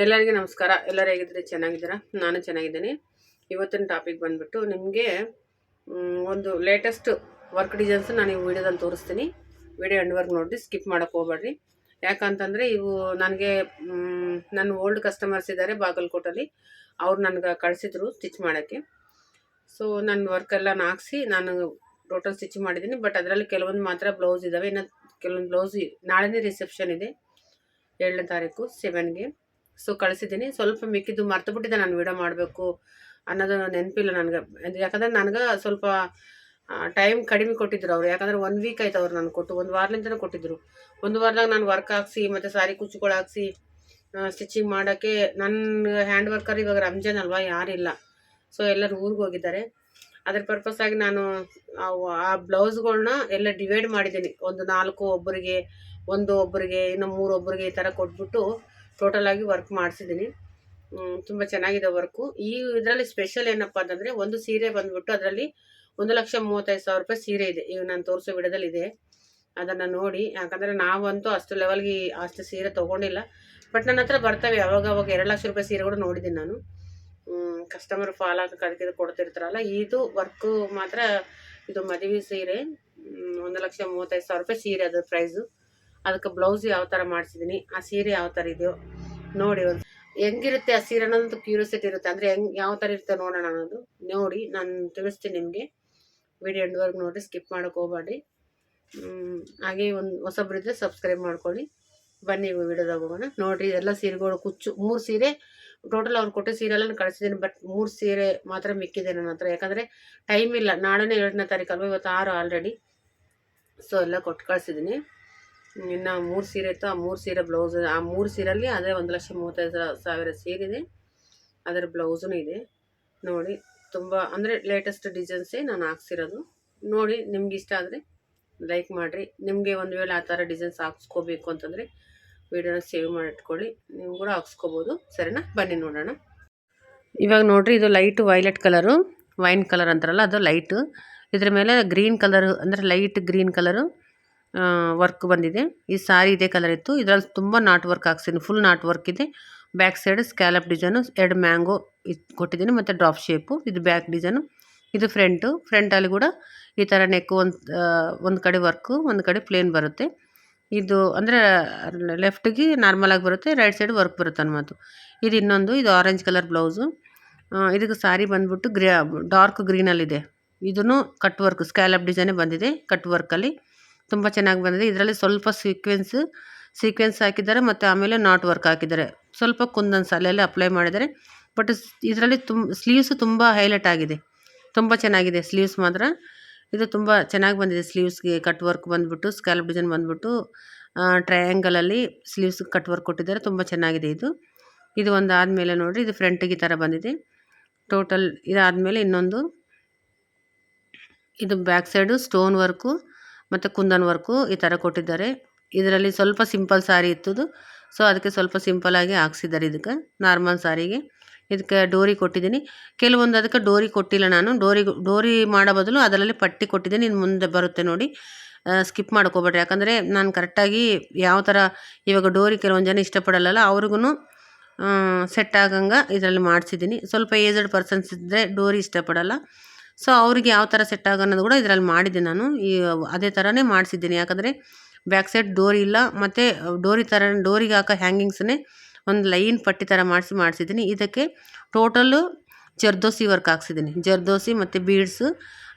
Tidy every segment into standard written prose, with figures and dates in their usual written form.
ಎಲ್ಲರಿಗೂ ನಮಸ್ಕಾರ. ಎಲ್ಲರೂ ಹೇಗಿದ್ದೀರಿ? ಚೆನ್ನಾಗಿದ್ದೀರಾ? ನಾನು ಚೆನ್ನಾಗಿದ್ದೀನಿ. ಇವತ್ತಿನ ಟಾಪಿಕ್ ಬಂದ್ಬಿಟ್ಟು ನಿಮಗೆ ಒಂದು ಲೇಟೆಸ್ಟ್ ವರ್ಕ್ ಡಿಸೈನ್ಸ್ ನಾನು ಈ ವಿಡಿಯೋದಲ್ಲಿ ತೋರಿಸ್ತೀನಿ. ವಿಡಿಯೋ ಎಂಡ್ವರೆಗೆ ನೋಡಿ, ಸ್ಕಿಪ್ ಮಾಡೋಕ್ಕೆ ಹೋಗ್ಬೇಡ್ರಿ. ಯಾಕಂತಂದರೆ ಇವು ನನಗೆ ನನ್ನ ಓಲ್ಡ್ ಕಸ್ಟಮರ್ಸ್ ಇದ್ದಾರೆ ಬಾಗಲಕೋಟಲ್ಲಿ. ಅವ್ರು ನನಗೆ ಕಳಿಸಿದ್ರು ಸ್ಟಿಚ್ ಮಾಡೋಕ್ಕೆ. ಸೊ ನನ್ನ ವರ್ಕೆಲ್ಲ ಹಾಕ್ಸಿ ನಾನು ಟೋಟಲ್ ಸ್ಟಿಚ್ ಮಾಡಿದ್ದೀನಿ. ಬಟ್ ಅದರಲ್ಲಿ ಕೆಲವೊಂದು ಮಾತ್ರ ಬ್ಲೌಸ್ ಇದ್ದಾವೆ. ಇನ್ನು ಕೆಲವೊಂದು ಬ್ಲೌಸ್ ನಾಳೆನೇ ರಿಸೆಪ್ಷನ್ ಇದೆ, 7ನೇ ತಾರೀಕು 7ಗೆ. ಸೊ ಕಳಿಸಿದ್ದೀನಿ. ಸ್ವಲ್ಪ ಮಿಕ್ಕಿದ್ದು ಮರ್ತುಬಿಟ್ಟಿದ್ದೆ ನಾನು ವಿಡಿಯೋ ಮಾಡಬೇಕು ಅನ್ನೋದು ನೆನಪಿಲ್ಲ ನನಗೆ. ಯಾಕಂದರೆ ನನಗೆ ಸ್ವಲ್ಪ ಟೈಮ್ ಕಡಿಮೆ ಕೊಟ್ಟಿದ್ರು ಅವರು. ಯಾಕಂದರೆ 1 ವೀಕ್ ಆಯ್ತು ಅವ್ರು ನನಗೆ ಕೊಟ್ಟು, 1 ವಾರದಿಂದನೇ ಕೊಟ್ಟಿದ್ದರು. 1 ವಾರದಾಗ ನಾನು ವರ್ಕ್ ಹಾಕ್ಸಿ ಮತ್ತು ಸಾರಿ ಕುಚ್ಚುಗಳು ಹಾಕ್ಸಿ ಸ್ಟಿಚಿಂಗ್ ಮಾಡೋಕ್ಕೆ ನನ್ನ ಹ್ಯಾಂಡ್ ವರ್ಕರ್ ಇವಾಗ ರಂಜಾನ್ ಅಲ್ವಾ, ಯಾರಿಲ್ಲ. ಸೊ ಎಲ್ಲರೂ ಊರಿಗೆ ಹೋಗಿದ್ದಾರೆ. ಅದ್ರ ಪರ್ಪಸ್ ಆಗಿ ನಾನು ಆ ಬ್ಲೌಸ್ಗಳ್ನ ಎಲ್ಲ ಡಿವೈಡ್ ಮಾಡಿದ್ದೀನಿ. ಒಂದು 4 ಒಬ್ಬರಿಗೆ, 1 ಒಬ್ಬರಿಗೆ, ಇನ್ನು 3 ಒಬ್ಬರಿಗೆ, ಈ ಥರ ಕೊಟ್ಬಿಟ್ಟು ಟೋಟಲ್ ಆಗಿ ವರ್ಕ್ ಮಾಡಿಸಿದ್ದೀನಿ. ತುಂಬ ಚೆನ್ನಾಗಿದೆ ವರ್ಕು. ಈ ಇದರಲ್ಲಿ ಸ್ಪೆಷಲ್ ಏನಪ್ಪ ಅಂತಂದರೆ, ಒಂದು ಸೀರೆ ಬಂದ್ಬಿಟ್ಟು ಅದರಲ್ಲಿ 1,35,000 ರೂಪಾಯಿ ಸೀರೆ ಇದೆ. ಈಗ ನಾನು ತೋರಿಸೋ ವಿಡಿಯೋದಲ್ಲಿ ಇದೆ, ಅದನ್ನು ನೋಡಿ. ಯಾಕಂದರೆ ನಾವಂತೂ ಅಷ್ಟು ಲೆವೆಲ್ಗೆ ಅಷ್ಟು ಸೀರೆ ತೊಗೊಂಡಿಲ್ಲ. ಬಟ್ ನನ್ನ ಹತ್ರ ಬರ್ತವೆ ಅವಾಗ 2 ಲಕ್ಷ ರೂಪಾಯಿ ಸೀರೆ ಕೂಡ ನೋಡಿದ್ದೀನಿ ನಾನು. ಕಸ್ಟಮರ್ ಫಾಲ್ ಆಗಕ್ಕೆ ಅದಕ್ಕೆ ಕೊಡ್ತಿರ್ತಾರಲ್ಲ. ಇದು ವರ್ಕು ಮಾತ್ರ, ಇದು ಮದುವೆ ಸೀರೆ 1,35,000 ರೂಪಾಯಿ ಸೀರೆ ಅದ್ರ ಪ್ರೈಸು. ಅದಕ್ಕೆ ಬ್ಲೌಸ್ ಯಾವ ಥರ ಮಾಡಿಸಿದ್ದೀನಿ, ಆ ಸೀರೆ ಯಾವ ಥರ ಇದೆಯೋ ನೋಡಿ. ಒಂದು ಹೆಂಗಿರುತ್ತೆ ಆ ಸೀರೆ ಅನ್ನೋದು ಕ್ಯೂರಿಯಾಸಿಟಿ ಇರುತ್ತೆ. ಅಂದರೆ ಯಾವ ಥರ ಇರುತ್ತೆ ನೋಡೋಣ ಅನ್ನೋದು ನೋಡಿ ನಾನು ತಿಳಿಸ್ತೀನಿ ನಿಮಗೆ. ವಿಡಿಯೋ ಎಂಡ್ವರೆಗೆ ನೋಡಿ, ಸ್ಕಿಪ್ ಮಾಡೋಕ್ಕೆ ಹೋಗ್ಬೇಡ್ರಿ. ಹಾಗೆ ಒಂದು ಹೊಸಬ್ರಿದ್ದರೆ ಸಬ್ಸ್ಕ್ರೈಬ್ ಮಾಡ್ಕೊಳ್ಳಿ. ಬನ್ನಿ ವಿಡಿಯೋದಾಗ ಹೋಗೋಣ. ನೋಡಿರಿ, ಎಲ್ಲ ಸೀರೆಗಳು ಕುಚ್ಚು 3 ಸೀರೆ ಟೋಟಲ್ ಅವ್ರು ಕೊಟ್ಟೆ ಸೀರೆ ಎಲ್ಲ ಕಳಿಸಿದ್ದೀನಿ. ಬಟ್ 3 ಸೀರೆ ಮಾತ್ರ ಮಿಕ್ಕಿದೆ ನನ್ನ ಹತ್ರ. ಯಾಕಂದರೆ ಟೈಮ್ ಇಲ್ಲ. ನಾಳೆನೇ 7ನೇ ತಾರೀಕು ಅಲ್ವಾ, ಇವತ್ತು 6 ಆಲ್ರೆಡಿ. ಸೊ ಎಲ್ಲ ಕೊಟ್ಟು ಕಳಿಸಿದ್ದೀನಿ. ಇನ್ನು 3 ಸೀರೆ ಇತ್ತು, ಆ 3 ಸೀರೆ ಬ್ಲೌಸ್, ಆ 3 ಸೀರೆಯಲ್ಲಿ ಅದೇ 1,35,000 ಸೀರೆ ಇದೆ. ಅದರ ಬ್ಲೌಸೂ ಇದೆ ನೋಡಿ. ತುಂಬ ಅಂದರೆ ಲೇಟೆಸ್ಟ್ ಡಿಸೈನ್ಸೇ ನಾನು ಹಾಕ್ಸಿರೋದು. ನೋಡಿ, ನಿಮ್ಗೆ ಇಷ್ಟ ಆದರೆ ಲೈಕ್ ಮಾಡಿರಿ. ನಿಮಗೆ ಒಂದು ವೇಳೆ ಆ ಥರ ಡಿಸೈನ್ಸ್ ಹಾಕ್ಸ್ಕೋಬೇಕು ಅಂತಂದರೆ ವಿಡಿಯೋನ ಸೇವ್ ಮಾಡಿಟ್ಕೊಳ್ಳಿ, ನೀವು ಕೂಡ ಹಾಕ್ಸ್ಕೋಬೋದು. ಸರಿನಾ? ಬನ್ನಿ ನೋಡೋಣ. ಇವಾಗ ನೋಡಿರಿ, ಇದು light violet colour, wine colour ಅಂತಾರಲ್ಲ, ಅದು ಲೈಟು. ಇದ್ರ ಮೇಲೆ ಗ್ರೀನ್ ಕಲರು ಅಂದರೆ ಲೈಟ್ ಗ್ರೀನ್ ಕಲರು ವರ್ಕ್ ಬಂದಿದೆ. ಈ ಸಾರಿ ಇದೇ ಕಲರ್ ಇತ್ತು. ಇದರಲ್ಲಿ ತುಂಬ ನಾಟ್ ವರ್ಕ್ ಹಾಕ್ಸಿದ್ದೀನಿ, ಫುಲ್ ನಾಟ್ ವರ್ಕ್ ಇದೆ. Back side scallop design, 2 mango ಕೊಟ್ಟಿದ್ದೀನಿ ಮತ್ತು ಡ್ರಾಪ್ ಶೇಪು. ಇದು ಬ್ಯಾಕ್ ಡಿಸೈನು. ಇದು ಫ್ರಂಟಲ್ಲಿ ಕೂಡ ಈ ಥರ ನೆಕ್ಕು ಒಂದು ಕಡೆ ವರ್ಕು, ಒಂದು ಕಡೆ ಪ್ಲೇನ್ ಬರುತ್ತೆ. ಇದು ಅಂದರೆ ಲೆಫ್ಟಿಗೆ ನಾರ್ಮಲಾಗಿ ಬರುತ್ತೆ, ರೈಟ್ ಸೈಡ್ ವರ್ಕ್ ಬರುತ್ತೆ ಅನ್ನೋದು. ಇದು ಇನ್ನೊಂದು, ಇದು ಆರೆಂಜ್ ಕಲರ್ ಬ್ಲೌಸು. ಇದಕ್ಕೆ ಸಾರಿ ಬಂದ್ಬಿಟ್ಟು ಡಾರ್ಕ್ ಗ್ರೀನಲ್ಲಿದೆ. ಇದೂ ಕಟ್ ವರ್ಕ್, ಸ್ಕ್ಯಾಲಪ್ ಡಿಸೈನೇ ಬಂದಿದೆ ಕಟ್ ವರ್ಕಲ್ಲಿ. ತುಂಬ ಚೆನ್ನಾಗಿ ಬಂದಿದೆ. ಇದರಲ್ಲಿ ಸ್ವಲ್ಪ ಸೀಕ್ವೆನ್ಸ್ ಹಾಕಿದ್ದಾರೆ ಮತ್ತು ಆಮೇಲೆ ನಾಟ್ ವರ್ಕ್ ಹಾಕಿದ್ದಾರೆ. ಸ್ವಲ್ಪ ಕುಂದನ್ ಅಲ್ಲೆಲ್ಲ ಅಪ್ಲೈ ಮಾಡಿದ್ದಾರೆ. ಬಟ್ ಇದರಲ್ಲಿ ಸ್ಲೀವ್ಸು ತುಂಬ ಹೈಲೈಟ್ ಆಗಿದೆ, ತುಂಬ ಚೆನ್ನಾಗಿದೆ ಸ್ಲೀವ್ಸ್ ಮಾತ್ರ. ಇದು ತುಂಬ ಚೆನ್ನಾಗಿ ಬಂದಿದೆ. ಸ್ಲೀವ್ಸ್ಗೆ ಕಟ್ ವರ್ಕ್ ಬಂದ್ಬಿಟ್ಟು, ಸ್ಕ್ಯಾಲಪ್ ಡಿಸೈನ್ ಬಂದ್ಬಿಟ್ಟು ಟ್ರಯಾಂಗಲಲ್ಲಿ ಸ್ಲೀವ್ಸ್ಗೆ ಕಟ್ ವರ್ಕ್ ಕೊಟ್ಟಿದ್ದಾರೆ. ತುಂಬ ಚೆನ್ನಾಗಿದೆ ಇದು. ಇದು ಒಂದು ಆದಮೇಲೆ ನೋಡಿರಿ, ಇದು ಫ್ರಂಟಿಗೆ ಈ ಥರ ಬಂದಿದೆ. ಟೋಟಲ್ ಇದಾದಮೇಲೆ ಇನ್ನೊಂದು, ಇದು ಬ್ಯಾಕ್ ಸೈಡು ಸ್ಟೋನ್ ವರ್ಕು ಮತ್ತು ಕುಂದನ್ ವರ್ಕು ಈ ಥರ ಕೊಟ್ಟಿದ್ದಾರೆ. ಇದರಲ್ಲಿ ಸ್ವಲ್ಪ ಸಿಂಪಲ್ ಸಾರಿ ಇತ್ತದು. ಸೊ ಅದಕ್ಕೆ ಸ್ವಲ್ಪ ಸಿಂಪಲಾಗಿ ಹಾಕ್ಸಿದ್ದಾರೆ. ಇದಕ್ಕೆ ನಾರ್ಮಲ್ ಸಾರಿಗೆ ಇದಕ್ಕೆ ಡೋರಿ ಕೊಟ್ಟಿದ್ದೀನಿ. ಕೆಲವೊಂದು ಅದಕ್ಕೆ ಡೋರಿ ಕೊಟ್ಟಿಲ್ಲ ನಾನು. ಡೋರಿ ಮಾಡೋ ಬದಲು ಅದರಲ್ಲಿ ಪಟ್ಟಿ ಕೊಟ್ಟಿದ್ದೀನಿ. ಇನ್ನು ಮುಂದೆ ಬರುತ್ತೆ ನೋಡಿ, ಸ್ಕಿಪ್ ಮಾಡ್ಕೋಬೇಡ್ರಿ. ಯಾಕಂದರೆ ನಾನು ಕರೆಕ್ಟಾಗಿ ಯಾವ ಥರ, ಇವಾಗ ಡೋರಿ ಕೆಲವೊಂದು ಜನ ಇಷ್ಟಪಡಲ್ಲ, ಅವ್ರಿಗೂ ಸೆಟ್ ಆಗಂಗೆ ಇದರಲ್ಲಿ ಮಾಡಿಸಿದ್ದೀನಿ. ಸ್ವಲ್ಪ ಏಜ್ಡ್ ಪರ್ಸನ್ಸ್ ಇದ್ದರೆ ಡೋರಿ ಇಷ್ಟಪಡಲ್ಲ. ಸೊ ಅವ್ರಿಗೆ ಯಾವ ಥರ ಸೆಟ್ ಅನ್ನೋದು ಕೂಡ ಇದರಲ್ಲಿ ಮಾಡಿದ್ದೀನಿ ನಾನು. ಅದೇ ಥರನೇ ಮಾಡಿಸಿದ್ದೀನಿ. ಯಾಕಂದರೆ ಬ್ಯಾಕ್ ಸೈಡ್ ಡೋರಿ ಇಲ್ಲ, ಮತ್ತು ಡೋರಿಗೆ ಹಾಕೋ ಹ್ಯಾಂಗಿಂಗ್ಸನ್ನೇ ಒಂದು ಲೈನ್ ಪಟ್ಟಿ ಥರ ಮಾಡಿಸಿದ್ದೀನಿ. ಇದಕ್ಕೆ ಟೋಟಲ್ಲು ಜರ್ದೋಸಿ ವರ್ಕ್ ಹಾಕ್ಸಿದ್ದೀನಿ. ಜರ್ದೋಸಿ ಮತ್ತು ಬೀಡ್ಸು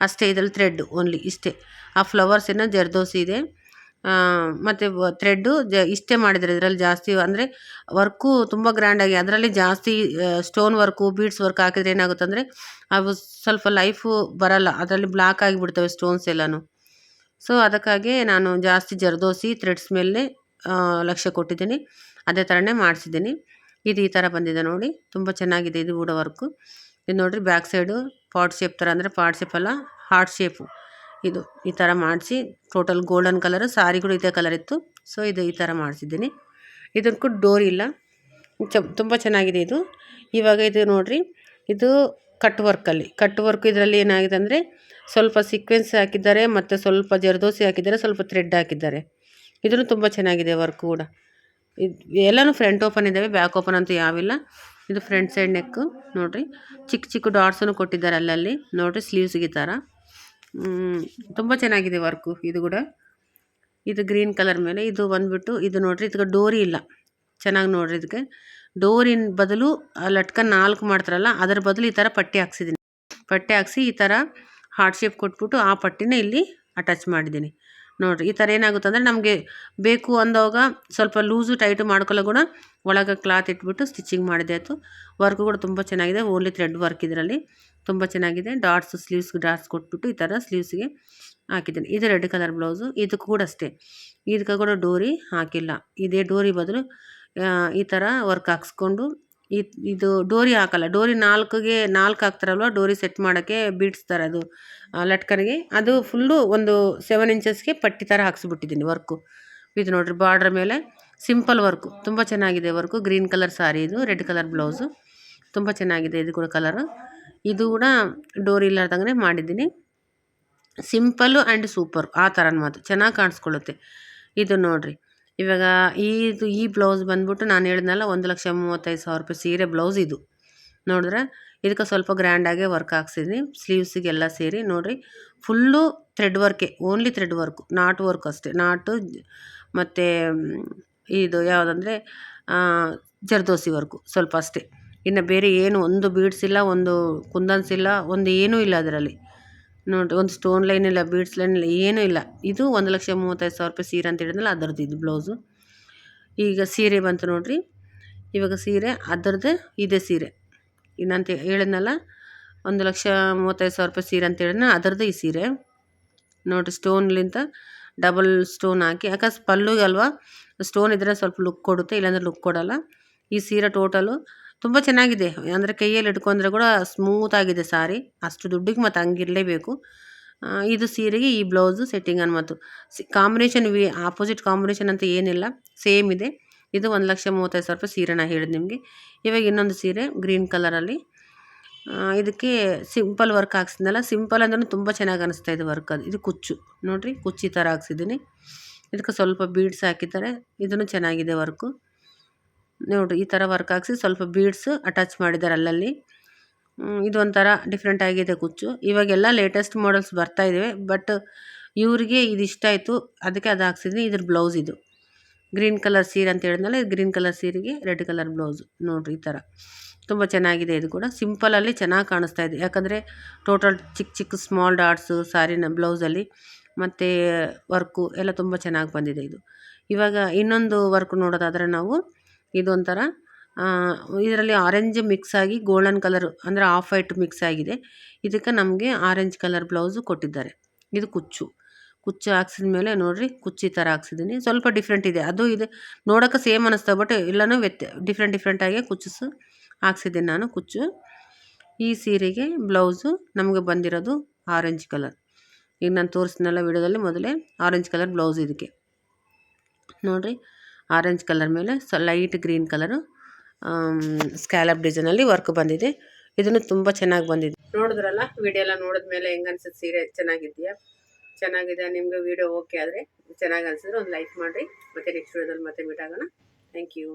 ಅಷ್ಟೇ. ಇದರಲ್ಲಿ ಥ್ರೆಡ್ ಓನ್ಲಿ ಇಷ್ಟೇ. ಆ ಫ್ಲವರ್ಸಿನ ಜರ್ದೋಸಿ ಇದೆ ಮತ್ತು ಥ್ರೆಡ್ಡು ಇಷ್ಟೇ ಮಾಡಿದ್ದಾರೆ. ಇದರಲ್ಲಿ ಜಾಸ್ತಿ ಅಂದರೆ ವರ್ಕು ತುಂಬ ಗ್ರ್ಯಾಂಡಾಗಿ, ಅದರಲ್ಲಿ ಜಾಸ್ತಿ ಸ್ಟೋನ್ ವರ್ಕು, ಬೀಡ್ಸ್ ವರ್ಕ್ ಹಾಕಿದ್ರೆ ಏನಾಗುತ್ತೆ ಅಂದರೆ ಅವು ಸ್ವಲ್ಪ ಲೈಫು ಬರಲ್ಲ, ಅದರಲ್ಲಿ ಬ್ಲಾಕ್ ಆಗಿಬಿಡ್ತವೆ ಸ್ಟೋನ್ಸ್ ಎಲ್ಲನೂ. ಸೊ ಅದಕ್ಕಾಗಿ ನಾನು ಜಾಸ್ತಿ ಜರ್ದೋಸಿ ಥ್ರೆಡ್ಸ್ ಮೇಲೆ ಲಕ್ಷ್ಯ ಕೊಟ್ಟಿದ್ದೀನಿ. ಅದೇ ಥರನೇ ಮಾಡಿಸಿದ್ದೀನಿ. ಇದು ಈ ಥರ ಬಂದಿದೆ ನೋಡಿ, ತುಂಬ ಚೆನ್ನಾಗಿದೆ ಇದು ಕೂಡ ವರ್ಕು. ಇದು ನೋಡಿರಿ, ಬ್ಯಾಕ್ ಸೈಡು ಪಾಟ್ ಶೇಪ್ ಥರ, ಅಂದರೆ ಪಾಟ್ ಶೇಪ್ ಅಲ್ಲ, ಹಾರ್ಟ್ ಶೇಪು. ಇದು ಈ ಥರ ಮಾಡಿಸಿ ಟೋಟಲ್ ಗೋಲ್ಡನ್ ಕಲರು, ಸಾರಿಗಳು ಇದೇ ಕಲರ್ ಇತ್ತು. ಸೊ ಇದು ಈ ಥರ ಮಾಡಿಸಿದ್ದೀನಿ. ಇದಕ್ಕೂ ಡೋರಿ ಇಲ್ಲ, ತುಂಬ ಚೆನ್ನಾಗಿದೆ ಇದು. ಇವಾಗ ಇದು ನೋಡಿರಿ, ಇದು ಕಟ್ ವರ್ಕ್. ಇದರಲ್ಲಿ ಏನಾಗಿದೆ ಅಂದರೆ ಸ್ವಲ್ಪ ಸೀಕ್ವೆನ್ಸ್ ಹಾಕಿದ್ದಾರೆ ಮತ್ತು ಸ್ವಲ್ಪ ಜರ್ದೋಸಿ ಹಾಕಿದ್ದಾರೆ, ಸ್ವಲ್ಪ ಥ್ರೆಡ್ ಹಾಕಿದ್ದಾರೆ. ಇದೂ ತುಂಬ ಚೆನ್ನಾಗಿದೆ ವರ್ಕ್ ಕೂಡ. ಇದು ಎಲ್ಲನೂ ಫ್ರಂಟ್ ಓಪನ್ ಇದ್ದಾವೆ, ಬ್ಯಾಕ್ ಓಪನ್ ಅಂತೂ ಯಾವಿಲ್ಲ. ಇದು ಫ್ರಂಟ್ ಸೈಡ್ ನೆಕ್ಕು ನೋಡಿರಿ. ಚಿಕ್ಕ ಚಿಕ್ಕ ಡಾಟ್ಸನ್ನು ಕೊಟ್ಟಿದ್ದಾರೆ ಅಲ್ಲಲ್ಲಿ ನೋಡಿರಿ. ಸ್ಲೀವ್ಸ್ಗೆ ಈ ಥರ ತುಂಬ ಚೆನ್ನಾಗಿದೆ ವರ್ಕು ಇದು ಕೂಡ. ಇದು ಗ್ರೀನ್ ಕಲರ್ ಮೇಲೆ ಇದು ಬಂದುಬಿಟ್ಟು ಇದು ನೋಡಿರಿ. ಇದಕ್ಕೆ ಡೋರಿ ಇಲ್ಲ, ಚೆನ್ನಾಗಿ ನೋಡಿರಿ. ಇದಕ್ಕೆ ಡೋರಿನ ಬದಲು ಲಟ್ಕನ್ 4 ಮಾಡ್ತಾರಲ್ಲ, ಅದರ ಬದಲು ಈ ಥರ ಪಟ್ಟಿ ಹಾಕ್ಸಿದ್ದೀನಿ. ಪಟ್ಟಿ ಹಾಕ್ಸಿ ಈ ಥರ ಹಾರ್ಟ್ ಶೇಪ್ ಕೊಟ್ಬಿಟ್ಟು ಆ ಪಟ್ಟಿನ ಇಲ್ಲಿ ಅಟ್ಯಾಚ್ ಮಾಡಿದ್ದೀನಿ ನೋಡಿರಿ. ಈ ಥರ ಏನಾಗುತ್ತೆ ಅಂದರೆ ನಮಗೆ ಬೇಕು ಅಂದಾಗ ಸ್ವಲ್ಪ ಲೂಸು ಟೈಟು ಮಾಡ್ಕೊಳ್ಳೋ ಕೂಡ ಒಳಗೆ ಕ್ಲಾತ್ ಇಟ್ಬಿಟ್ಟು ಸ್ಟಿಚಿಂಗ್ ಮಾಡಿದೆ ಆಯಿತು. ವರ್ಕು ಕೂಡ ತುಂಬ ಚೆನ್ನಾಗಿದೆ. ಓನ್ಲಿ ಥ್ರೆಡ್ ವರ್ಕ್ ಇದರಲ್ಲಿ ತುಂಬ ಚೆನ್ನಾಗಿದೆ. ಡಾಟ್ಸ್ ಸ್ಲೀವ್ಸ್ಗೆ ಡಾಟ್ಸ್ ಕೊಟ್ಬಿಟ್ಟು ಈ ಥರ ಸ್ಲೀವ್ಸ್ಗೆ ಹಾಕಿದ್ದೀನಿ. ಇದು ರೆಡ್ ಕಲರ್ ಬ್ಲೌಸು. ಇದಕ್ಕೂ ಕೂಡ ಅಷ್ಟೇ, ಇದಕ್ಕೆ ಕೂಡ ಡೋರಿ ಹಾಕಿಲ್ಲ. ಇದೇ ಡೋರಿ ಬದಲು ಈ ಥರ ವರ್ಕ್ ಹಾಕ್ಸ್ಕೊಂಡು ಇದು ಡೋರಿ ಹಾಕಲ್ಲ. ಡೋರಿ 4ಗೆ 4 ಹಾಕ್ತಾರಲ್ವ, ಡೋರಿ ಸೆಟ್ ಮಾಡೋಕ್ಕೆ ಬೀಡ್ಸ್ತಾರೆ ಅದು ಲಟ್ಕನಿಗೆ. ಅದು ಫುಲ್ಲು ಒಂದು 7 ಇಂಚಸ್ಗೆ ಪಟ್ಟಿ ಥರ ಹಾಕ್ಸಿಬಿಟ್ಟಿದ್ದೀನಿ ವರ್ಕು. ಇದು ನೋಡಿರಿ ಬಾರ್ಡ್ರ್ ಮೇಲೆ ಸಿಂಪಲ್ ವರ್ಕು ತುಂಬ ಚೆನ್ನಾಗಿದೆ ವರ್ಕು. ಗ್ರೀನ್ ಕಲರ್ ಸಾರಿ, ಇದು ರೆಡ್ ಕಲರ್ ಬ್ಲೌಸು ತುಂಬ ಚೆನ್ನಾಗಿದೆ. ಇದು ಕೂಡ ಕಲರು, ಇದು ಕೂಡ ಡೋರಿ ಇಲ್ಲಾರ್ದಂಗೆ ಮಾಡಿದ್ದೀನಿ. ಸಿಂಪಲ್ಲು ಆ್ಯಂಡ್ ಸೂಪರ್ ಆ ಥರ ಮಾತು ಚೆನ್ನಾಗಿ ಕಾಣಿಸ್ಕೊಳ್ಳುತ್ತೆ. ಇದು ನೋಡಿರಿ. ಇವಾಗ ಈ ಬ್ಲೌಸ್ ಬಂದ್ಬಿಟ್ಟು ನಾನು ಹೇಳಿದ್ನಲ್ಲ 1,35,000 ರೂಪಾಯಿ ಸೀರೆ ಬ್ಲೌಸ್ ಇದು ನೋಡಿದ್ರೆ. ಇದಕ್ಕೆ ಸ್ವಲ್ಪ ಗ್ರ್ಯಾಂಡಾಗೆ ವರ್ಕ್ ಹಾಕ್ಸಿದ್ದೀನಿ ಸ್ಲೀವ್ಸಿಗೆಲ್ಲ ಸೇರಿ ನೋಡಿರಿ. ಫುಲ್ಲು ಥ್ರೆಡ್ ವರ್ಕೆ, only thread work, knot work ಅಷ್ಟೇ. ನಾಟು ಮತ್ತು ಇದು ಯಾವುದಂದರೆ ಜರ್ದೋಸಿ ವರ್ಕು ಸ್ವಲ್ಪ ಅಷ್ಟೇ. ಇನ್ನು ಬೇರೆ ಏನು ಒಂದು ಬೀಡ್ಸ್ ಇಲ್ಲ, ಒಂದು ಕುಂದನ್ಸ್ ಇಲ್ಲ, ಒಂದು ಏನೂ ಇಲ್ಲ ಅದರಲ್ಲಿ ನೋಡಿರಿ. ಒಂದು ಸ್ಟೋನ್ ಲೈನ್ ಇಲ್ಲ, ಬೀಡ್ಸ್ ಲೈನ್ ಇಲ್ಲ, ಏನೂ ಇಲ್ಲ. ಇದು 1,35,000 ರೂಪಾಯಿ ಸೀರೆ ಅಂತ ಹೇಳಿದ್ನಲ್ಲ ಅದರದ್ದು ಇದು ಬ್ಲೌಸು. ಈಗ ಸೀರೆ ಬಂತು ನೋಡಿರಿ. ಇವಾಗ ಸೀರೆ ಅದರದ್ದು ಇದೇ ಸೀರೆ ಇನ್ನಂತ ಹೇಳಿದ್ನಲ್ಲ 1,35,000 ರೂಪಾಯಿ ಸೀರೆ ಅಂತ ಹೇಳಿದ್ನ ಅದರದ್ದು ಈ ಸೀರೆ ನೋಡಿರಿ. ಸ್ಟೋನ್ಲಿಂದ ಡಬಲ್ ಸ್ಟೋನ್ ಹಾಕಿ, ಯಾಕಂದ್ರೆ ಪಲ್ಲುಗೆ ಅಲ್ವಾ ಸ್ಟೋನ್ ಇದ್ದರೆ ಸ್ವಲ್ಪ ಲುಕ್ ಕೊಡುತ್ತೆ, ಇಲ್ಲಾಂದರೆ ಲುಕ್ ಕೊಡೋಲ್ಲ. ಈ ಸೀರೆ ಟೋಟಲು ತುಂಬ ಚೆನ್ನಾಗಿದೆ. ಅಂದರೆ ಕೈಯಲ್ಲಿ ಇಟ್ಕೊಂಡ್ರೆ ಕೂಡ ಸ್ಮೂತಾಗಿದೆ ಸಾರಿ. ಅಷ್ಟು ದುಡ್ಡಿಗೆ ಮತ್ತು ಹಂಗಿರಲೇಬೇಕು. ಇದು ಸೀರೆಗೆ ಈ ಬ್ಲೌಸು ಸೆಟ್ಟಿಂಗ್ ಅನ್ಮತ್ತು ಕಾಂಬಿನೇಷನ್ ಆಪೋಸಿಟ್ ಕಾಂಬಿನೇಷನ್ ಅಂತ ಏನಿಲ್ಲ, ಸೇಮ್ ಇದೆ. ಇದು 1,35,000 ರೂಪಾಯಿ ಸೀರೆ ನಾನು ಹೇಳಿದೆ ನಿಮಗೆ. ಇವಾಗ ಇನ್ನೊಂದು ಸೀರೆ ಗ್ರೀನ್ ಕಲರಲ್ಲಿ, ಇದಕ್ಕೆ ಸಿಂಪಲ್ ವರ್ಕ್ ಹಾಕ್ಸಿದ್ನಲ್ಲ. ಸಿಂಪಲ್ ಅಂದ್ರೂ ತುಂಬ ಚೆನ್ನಾಗಿ ಅನಿಸ್ತಾ ಇದೆ ವರ್ಕ್. ಇದು ಕುಚ್ಚು ನೋಡಿರಿ, ಕುಚ್ಚು ಈ ಥರ ಹಾಕ್ಸಿದ್ದೀನಿ. ಇದಕ್ಕೆ ಸ್ವಲ್ಪ ಬೀಡ್ಸ್ ಹಾಕಿದ್ದಾರೆ, ಇದನ್ನು ಚೆನ್ನಾಗಿದೆ ವರ್ಕು ನೋಡಿರಿ. ಈ ಥರ ವರ್ಕ್ ಹಾಕ್ಸಿ ಸ್ವಲ್ಪ ಬೀಡ್ಸ್ ಅಟ್ಯಾಚ್ ಮಾಡಿದ್ದಾರೆ ಅಲ್ಲಲ್ಲಿ. ಇದು ಒಂಥರ ಡಿಫ್ರೆಂಟ್ ಆಗಿದೆ ಕುಚ್ಚು. ಇವಾಗೆಲ್ಲ ಲೇಟೆಸ್ಟ್ ಮಾಡಲ್ಸ್ ಬರ್ತಾಯಿದ್ದಾವೆ, ಬಟ್ ಇವರಿಗೆ ಇದು ಇಷ್ಟ ಆಯಿತು, ಅದಕ್ಕೆ ಅದು ಹಾಕ್ಸಿದ್ದೀನಿ. ಇದ್ರ ಬ್ಲೌಸ್ ಇದು ಗ್ರೀನ್ ಕಲರ್ ಸೀರೆ ಅಂತ ಹೇಳಿದ್ನಲ್ಲ, ಗ್ರೀನ್ ಕಲರ್ ಸೀರೆಗೆ ರೆಡ್ ಕಲರ್ ಬ್ಲೌಸು ನೋಡಿರಿ. ಈ ಥರ ತುಂಬ ಚೆನ್ನಾಗಿದೆ. ಇದು ಕೂಡ ಸಿಂಪಲಲ್ಲಿ ಚೆನ್ನಾಗಿ ಕಾಣಿಸ್ತಾ ಇದೆ, ಯಾಕಂದರೆ ಟೋಟಲ್ ಚಿಕ್ಕ ಚಿಕ್ಕ ಸ್ಮಾಲ್ ಡಾಟ್ಸು ಸಾರಿನ ಬ್ಲೌಸಲ್ಲಿ ಮತ್ತು ವರ್ಕು ಎಲ್ಲ ತುಂಬ ಚೆನ್ನಾಗಿ ಬಂದಿದೆ ಇದು. ಇವಾಗ ಇನ್ನೊಂದು ವರ್ಕ್ ನೋಡೋದಾದರೆ ನಾವು ಇದೊಂಥರ ಇದರಲ್ಲಿ ಆರೆಂಜ್ ಮಿಕ್ಸ್ ಆಗಿ ಗೋಲ್ಡನ್ ಕಲರು ಅಂದರೆ ಆಫ್ ವೈಟ್ ಮಿಕ್ಸ್ ಆಗಿದೆ. ಇದಕ್ಕೆ ನಮಗೆ ಆರೆಂಜ್ ಕಲರ್ ಬ್ಲೌಸು ಕೊಟ್ಟಿದ್ದಾರೆ. ಇದು ಕುಚ್ಚು ಹಾಕ್ಸಿದ ಮೇಲೆ ನೋಡಿರಿ, ಕುಚ್ಚು ಈ ಥರ ಹಾಕ್ಸಿದ್ದೀನಿ. ಸ್ವಲ್ಪ ಡಿಫ್ರೆಂಟ್ ಇದೆ, ಅದು ಇದು ನೋಡೋಕೆ ಸೇಮ್ ಅನ್ನಿಸ್ತಾ, ಬಟ್ ಎಲ್ಲನೂ ಡಿಫ್ರೆಂಟಾಗಿ ಕುಚ್ಚು ಹಾಕ್ಸಿದ್ದೀನಿ ನಾನು. ಕುಚ್ಚು ಈ ಸೀರೆಗೆ ಬ್ಲೌಸು ನಮಗೆ ಬಂದಿರೋದು ಆರೆಂಜ್ ಕಲರ್. ಈಗ ನಾನು ತೋರಿಸಿದ್ನಲ್ಲ ವಿಡಿಯೋದಲ್ಲಿ ಮೊದಲೇ ಆರೆಂಜ್ ಕಲರ್ ಬ್ಲೌಸ್. ಇದಕ್ಕೆ ನೋಡಿರಿ, ಆರೆಂಜ್ ಕಲರ್ ಮೇಲೆ light green colour scallop ಡಿಸೈನಲ್ಲಿ work ಬಂದಿದೆ. ಇದನ್ನು ತುಂಬ ಚೆನ್ನಾಗಿ ಬಂದಿದೆ. ನೋಡಿದ್ರಲ್ಲ, ವಿಡಿಯೋ ಎಲ್ಲ ನೋಡಿದ್ಮೇಲೆ ಹೆಂಗೆ ಅನ್ಸುತ್ತೆ ಸೀರೆ ಚೆನ್ನಾಗಿದೆಯಾ? ಚೆನ್ನಾಗಿದೆ. ನಿಮಗೆ ವಿಡಿಯೋ ಓಕೆ ಆದರೆ ಚೆನ್ನಾಗಿ ಅನಿಸಿದ್ರೆ ಒಂದು ಲೈಕ್ ಮಾಡಿರಿ. ಮತ್ತು ನೆಕ್ಸ್ಟ್ ವಿಡಿಯೋದಲ್ಲಿ ಮತ್ತೆ ಮೀಟ್ ಆಗೋಣ. Thank you.